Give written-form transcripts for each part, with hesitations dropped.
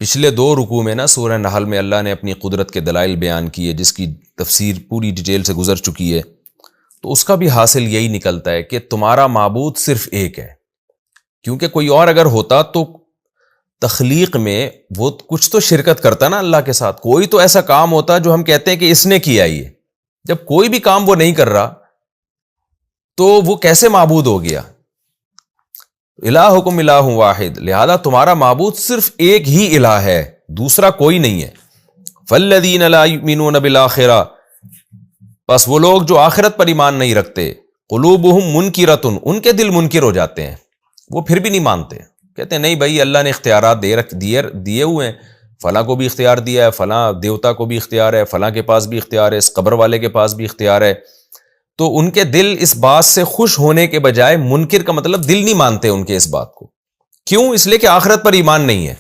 پچھلے 2 رکوع میں نا سورہ نحل میں اللہ نے اپنی قدرت کے دلائل بیان کیے، جس کی تفسیر پوری ڈیٹیل سے گزر چکی ہے، تو اس کا بھی حاصل یہی نکلتا ہے کہ تمہارا معبود صرف ایک ہے. کیونکہ کوئی اور اگر ہوتا تو تخلیق میں وہ کچھ تو شرکت کرتا نا اللہ کے ساتھ، کوئی تو ایسا کام ہوتا جو ہم کہتے ہیں کہ اس نے کیا ہی ہے. جب کوئی بھی کام وہ نہیں کر رہا تو وہ کیسے معبود ہو گیا؟ الہکم الہ واحد، لہذا تمہارا معبود صرف ایک ہی الہ ہے، دوسرا کوئی نہیں ہے. فالذین لا یؤمنون بالآخرہ، پس وہ لوگ جو آخرت پر ایمان نہیں رکھتے، قلوبہم منکرۃ، ان کے دل منکر ہو جاتے ہیں، وہ پھر بھی نہیں مانتے، کہتے ہیں نہیں بھائی اللہ نے اختیارات دیے ہوئے ہیں، فلاں کو بھی اختیار دیا ہے، فلاں دیوتا کو بھی اختیار ہے، فلاں کے پاس بھی اختیار ہے، اس قبر والے کے پاس بھی اختیار ہے. تو ان کے دل اس بات سے خوش ہونے کے بجائے منکر کا مطلب دل نہیں مانتے ان کے اس بات کو. کیوں؟ اس لیے کہ آخرت پر ایمان نہیں ہے،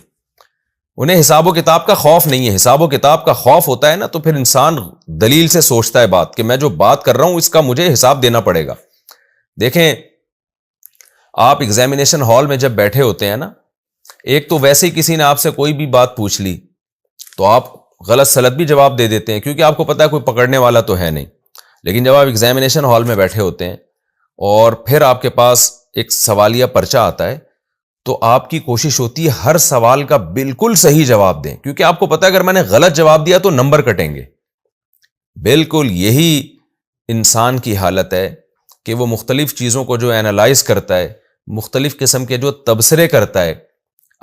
انہیں حساب و کتاب کا خوف نہیں ہے. حساب و کتاب کا خوف ہوتا ہے نا تو پھر انسان دلیل سے سوچتا ہے بات کہ میں جو بات کر رہا ہوں اس کا مجھے حساب دینا پڑے گا. دیکھیں آپ ایگزامینیشن ہال میں جب بیٹھے ہوتے ہیں نا، ایک تو ویسے ہی کسی نے آپ سے کوئی بھی بات پوچھ لی تو آپ غلط سلط بھی جواب دے دیتے ہیں، کیونکہ آپ کو پتا ہے کوئی پکڑنے والا تو ہے نہیں. لیکن جب آپ ایگزامینیشن ہال میں بیٹھے ہوتے ہیں اور پھر آپ کے پاس ایک سوالیہ پرچہ آتا ہے تو آپ کی کوشش ہوتی ہے ہر سوال کا بالکل صحیح جواب دیں، کیونکہ آپ کو پتا ہے اگر میں نے غلط جواب دیا تو نمبر کٹیں گے. بالکل یہی انسان کی حالت ہے کہ وہ مختلف چیزوں کو جو اینالائز کرتا ہے، مختلف قسم کے جو تبصرے کرتا ہے،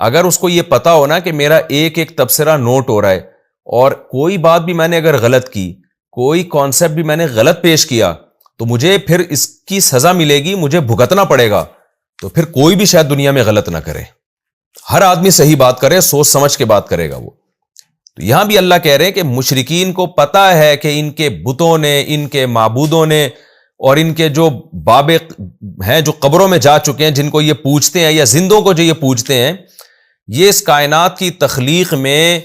اگر اس کو یہ پتا ہو نا کہ میرا ایک ایک تبصرہ نوٹ ہو رہا ہے اور کوئی بات بھی میں نے اگر غلط کی، کوئی کانسیپٹ بھی میں نے غلط پیش کیا تو مجھے پھر اس کی سزا ملے گی، مجھے بھگتنا پڑے گا، تو پھر کوئی بھی شاید دنیا میں غلط نہ کرے، ہر آدمی صحیح بات کرے، سوچ سمجھ کے بات کرے گا وہ. تو یہاں بھی اللہ کہہ رہے ہیں کہ مشرکین کو پتا ہے کہ ان کے بتوں نے، ان کے معبودوں نے اور ان کے جو باب ہیں جو قبروں میں جا چکے ہیں، جن کو یہ پوجتے ہیں یا زندوں کو جو یہ پوجتے ہیں، یہ اس کائنات کی تخلیق میں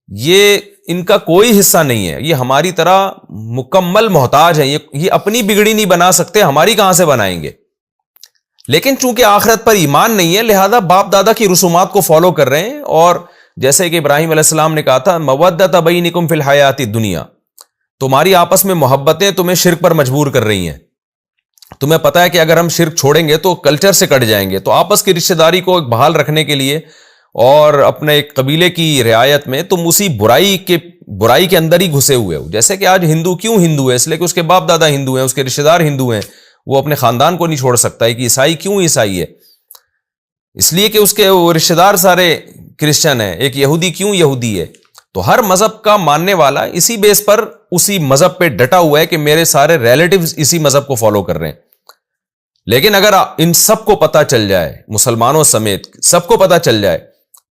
یہ ان کا کوئی حصہ نہیں ہے، یہ ہماری طرح مکمل محتاج ہیں، یہ اپنی بگڑی نہیں بنا سکتے، ہماری کہاں سے بنائیں گے. لیکن چونکہ آخرت پر ایمان نہیں ہے لہذا باپ دادا کی رسومات کو فالو کر رہے ہیں. اور جیسے کہ ابراہیم علیہ السلام نے کہا تھا مودۃ بینکم فی الحیات الدنیا، تمہاری آپس میں محبتیں تمہیں شرک پر مجبور کر رہی ہیں. تمہیں پتا ہے کہ اگر ہم شرک چھوڑیں گے تو کلچر سے کٹ جائیں گے، تو آپس کی رشتہ داری کو بحال رکھنے کے لیے اور اپنے ایک قبیلے کی رعایت میں تم اسی برائی کے اندر ہی گھسے ہوئے ہو. جیسے کہ آج ہندو کیوں ہندو ہے؟ اس لیے کہ اس کے باپ دادا ہندو ہیں، اس کے رشتہ دار ہندو ہیں، وہ اپنے خاندان کو نہیں چھوڑ سکتا ہے. کہ عیسائی کیوں عیسائی ہے؟ اس لیے کہ اس کے رشتہ دار سارے کرسچن ہیں. ایک یہودی کیوں یہودی ہے؟ تو ہر مذہب کا ماننے والا اسی بیس پر اسی مذہب پہ ڈٹا ہوا ہے کہ میرے سارے ریلیٹیوز اسی مذہب کو فالو کر رہے ہیں. لیکن اگر ان سب کو پتہ چل جائے، مسلمانوں سمیت سب کو پتہ چل جائے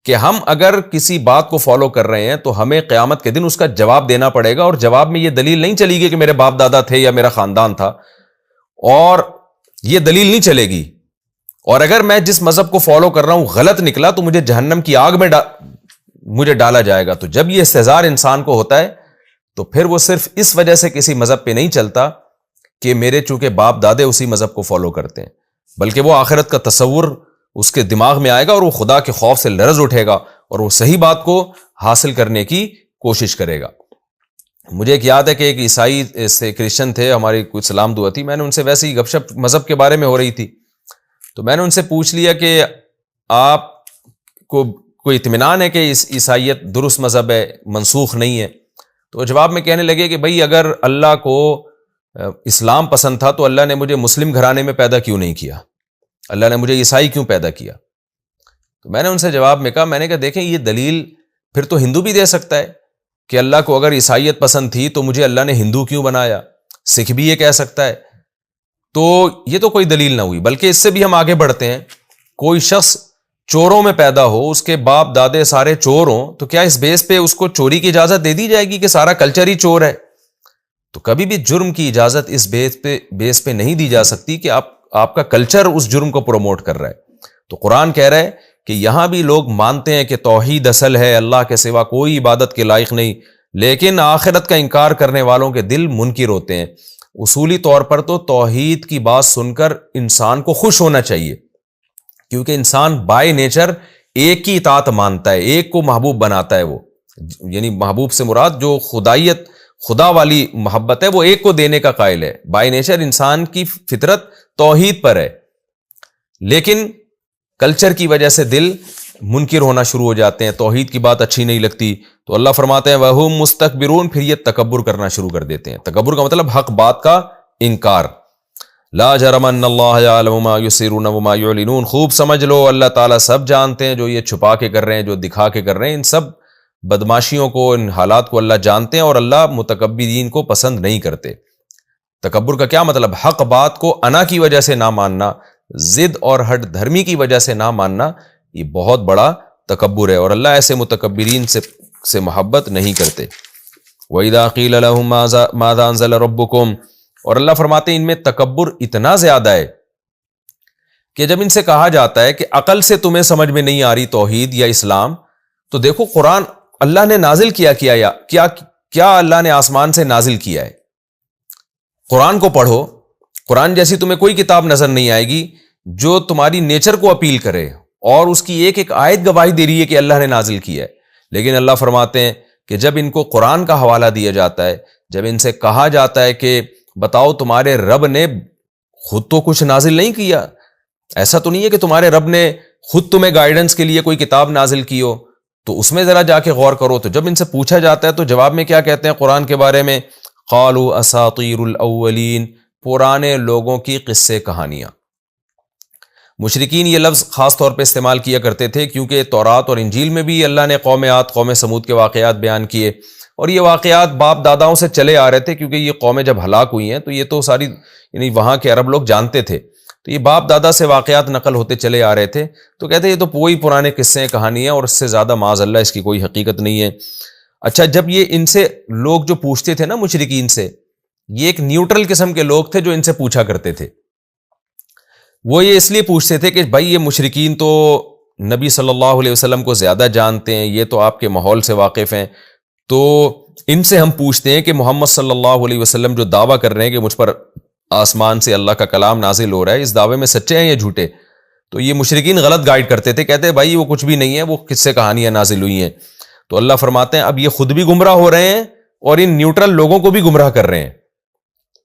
کہ ہم اگر کسی بات کو فالو کر رہے ہیں تو ہمیں قیامت کے دن اس کا جواب دینا پڑے گا، اور جواب میں یہ دلیل نہیں چلے گی کہ میرے باپ دادا تھے یا میرا خاندان تھا، اور یہ دلیل نہیں چلے گی. اور اگر میں جس مذہب کو فالو کر رہا ہوں غلط نکلا تو مجھے جہنم کی آگ میں مجھے ڈالا جائے گا. تو جب یہ استحضار انسان کو ہوتا ہے تو پھر وہ صرف اس وجہ سے کسی مذہب پہ نہیں چلتا کہ میرے چونکہ باپ دادے اسی مذہب کو فالو کرتے ہیں، بلکہ وہ آخرت کا تصور اس کے دماغ میں آئے گا اور وہ خدا کے خوف سے لرز اٹھے گا اور وہ صحیح بات کو حاصل کرنے کی کوشش کرے گا. مجھے ایک یاد ہے کہ ایک عیسائی سے کرسچن تھے، ہماری کوئی سلام دعا تھی، میں نے ان سے ویسے ہی گپ شپ مذہب کے بارے میں ہو رہی تھی، تو میں نے ان سے پوچھ لیا کہ آپ کو کوئی اطمینان ہے کہ عیسائیت درست مذہب ہے، منسوخ نہیں ہے؟ تو جواب میں کہنے لگے کہ بھئی اگر اللہ کو اسلام پسند تھا تو اللہ نے مجھے مسلم گھرانے میں پیدا کیوں نہیں کیا؟ اللہ نے مجھے عیسائی کیوں پیدا کیا؟ تو میں نے ان سے جواب میں کہا، میں نے کہا دیکھیں یہ دلیل پھر تو ہندو بھی دے سکتا ہے کہ اللہ کو اگر عیسائیت پسند تھی تو مجھے اللہ نے ہندو کیوں بنایا. سکھ بھی یہ کہہ سکتا ہے. تو یہ تو کوئی دلیل نہ ہوئی، بلکہ اس سے بھی ہم آگے بڑھتے ہیں. کوئی شخص چوروں میں پیدا ہو، اس کے باپ دادے سارے چور ہوں، تو کیا اس بیس پہ اس کو چوری کی اجازت دے دی جائے گی کہ سارا کلچر ہی چور ہے؟ تو کبھی بھی جرم کی اجازت اس بیس پہ نہیں دی جا سکتی کہ آپ کا کلچر اس جرم کو پروموٹ کر رہا ہے. تو قرآن کہہ رہا ہے کہ یہاں بھی لوگ مانتے ہیں کہ توحید اصل ہے، اللہ کے سوا کوئی عبادت کے لائق نہیں، لیکن آخرت کا انکار کرنے والوں کے دل منکر ہوتے ہیں. اصولی طور پر تو توحید کی بات سن کر انسان کو خوش ہونا چاہیے، کیونکہ انسان بائی نیچر ایک کی اطاعت مانتا ہے، ایک کو محبوب بناتا ہے وہ، یعنی محبوب سے مراد جو خدائیت، خدا والی محبت ہے، وہ ایک کو دینے کا قائل ہے۔ بائی نیچر انسان کی فطرت توحید پر ہے، لیکن کلچر کی وجہ سے دل منکر ہونا شروع ہو جاتے ہیں، توحید کی بات اچھی نہیں لگتی، تو اللہ فرماتے ہیں وَهُمْ مُسْتَكْبِرُونَ، پھر یہ تکبر کرنا شروع کر دیتے ہیں۔ تکبر کا مطلب حق بات کا انکار۔ لا جرم ان اللہ یعلم ما یسرون وما یعلنون، خوب سمجھ لو اللہ تعالیٰ سب جانتے ہیں، جو یہ چھپا کے کر رہے ہیں، جو دکھا کے کر رہے ہیں، ان سب بدماشیوں کو، ان حالات کو اللہ جانتے ہیں، اور اللہ متکبرین کو پسند نہیں کرتے۔ تکبر کا کیا مطلب؟ حق بات کو انا کی وجہ سے نہ ماننا، ضد اور ہٹ دھرمی کی وجہ سے نہ ماننا، یہ بہت بڑا تکبر ہے، اور اللہ ایسے متکبرین سے محبت نہیں کرتے۔ وَإِذَا قِيلَ لَهُم مَاذَا أَنزَلَ رَبُّكُمْ، اور اللہ فرماتے ہیں ان میں تکبر اتنا زیادہ ہے کہ جب ان سے کہا جاتا ہے کہ عقل سے تمہیں سمجھ میں نہیں آ رہی توحید یا اسلام، تو دیکھو قرآن اللہ نے نازل کیا اللہ نے آسمان سے نازل کیا ہے، قرآن کو پڑھو۔ قرآن جیسی تمہیں کوئی کتاب نظر نہیں آئے گی جو تمہاری نیچر کو اپیل کرے، اور اس کی ایک ایک آیت گواہی دے رہی ہے کہ اللہ نے نازل کیا ہے۔ لیکن اللہ فرماتے ہیں کہ جب ان کو قرآن کا حوالہ دیا جاتا ہے، جب ان سے کہا جاتا ہے کہ بتاؤ تمہارے رب نے خود تو کچھ نازل نہیں کیا، ایسا تو نہیں ہے کہ تمہارے رب نے خود تمہیں گائیڈنس کے لیے کوئی کتاب نازل کی ہو، تو اس میں ذرا جا کے غور کرو۔ تو جب ان سے پوچھا جاتا ہے تو جواب میں کیا کہتے ہیں قرآن کے بارے میں؟ قالوا اساطیر الاولین، پرانے لوگوں کی قصے کہانیاں۔ مشرکین یہ لفظ خاص طور پہ استعمال کیا کرتے تھے کیونکہ تورات اور انجیل میں بھی اللہ نے قوم عاد، قوم سمود کے واقعات بیان کیے، اور یہ واقعات باپ داداؤں سے چلے آ رہے تھے، کیونکہ یہ قومیں جب ہلاک ہوئی ہیں تو یہ تو ساری یعنی وہاں کے عرب لوگ جانتے تھے، تو یہ باپ دادا سے واقعات نقل ہوتے چلے آ رہے تھے، تو کہتے ہیں یہ تو وہی پرانے قصے کہانی ہیں، اور اس سے زیادہ معاذ اللہ اس کی کوئی حقیقت نہیں ہے۔ اچھا، جب یہ ان سے لوگ جو پوچھتے تھے نا مشرکین سے، یہ ایک نیوٹرل قسم کے لوگ تھے جو ان سے پوچھا کرتے تھے۔ وہ یہ اس لیے پوچھتے تھے کہ بھائی یہ مشرکین تو نبی صلی اللہ علیہ وسلم کو زیادہ جانتے ہیں، یہ تو آپ کے ماحول سے واقف ہیں، تو ان سے ہم پوچھتے ہیں کہ محمد صلی اللہ علیہ وسلم جو دعویٰ کر رہے ہیں کہ مجھ پر آسمان سے اللہ کا کلام نازل ہو رہا ہے، اس دعوے میں سچے ہیں یا جھوٹے؟ تو یہ مشرکین غلط گائیڈ کرتے تھے، کہتے ہیں بھائی وہ کچھ بھی نہیں ہے، وہ قصے کہانیاں نازل ہوئی ہیں۔ تو اللہ فرماتے ہیں اب یہ خود بھی گمراہ ہو رہے ہیں اور ان نیوٹرل لوگوں کو بھی گمراہ کر رہے ہیں،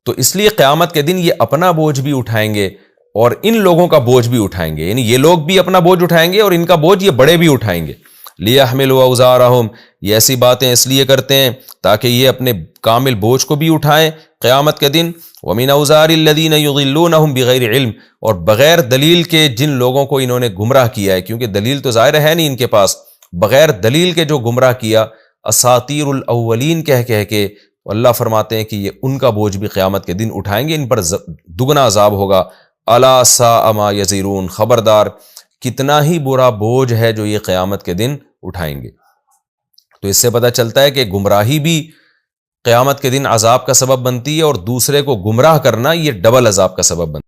تو اس لیے قیامت کے دن یہ اپنا بوجھ بھی اٹھائیں گے اور ان لوگوں کا بوجھ بھی اٹھائیں گے، یعنی یہ لوگ بھی اپنا بوجھ اٹھائیں گے اور ان کا بوجھ یہ بڑے بھی اٹھائیں گے۔ لِيَحْمِلُوا أَوْزَارَهُمْ، یہ ایسی باتیں اس لیے کرتے ہیں تاکہ یہ اپنے کامل بوجھ کو بھی اٹھائیں قیامت کے دن۔ وَمِنْ أَوْزَارِ الَّذِينَ يُضِلُّونَهُمْ بِغَيْرِ عِلْمٍ، اور بغیر دلیل کے جن لوگوں کو انہوں نے گمراہ کیا ہے، کیونکہ دلیل تو ظاہر ہے نہیں ان کے پاس، بغیر دلیل کے جو گمراہ کیا، اساطیر الاولین کہہ کے، اللہ فرماتے ہیں کہ یہ ان کا بوجھ بھی قیامت کے دن اٹھائیں گے، ان پر دگنا عذاب ہوگا۔ الا ساء ما یزرون، خبردار کتنا ہی برا بوجھ ہے جو یہ قیامت کے دن اٹھائیں گے۔ تو اس سے پتہ چلتا ہے کہ گمراہی بھی قیامت کے دن عذاب کا سبب بنتی ہے، اور دوسرے کو گمراہ کرنا یہ ڈبل عذاب کا سبب بنتا ہے۔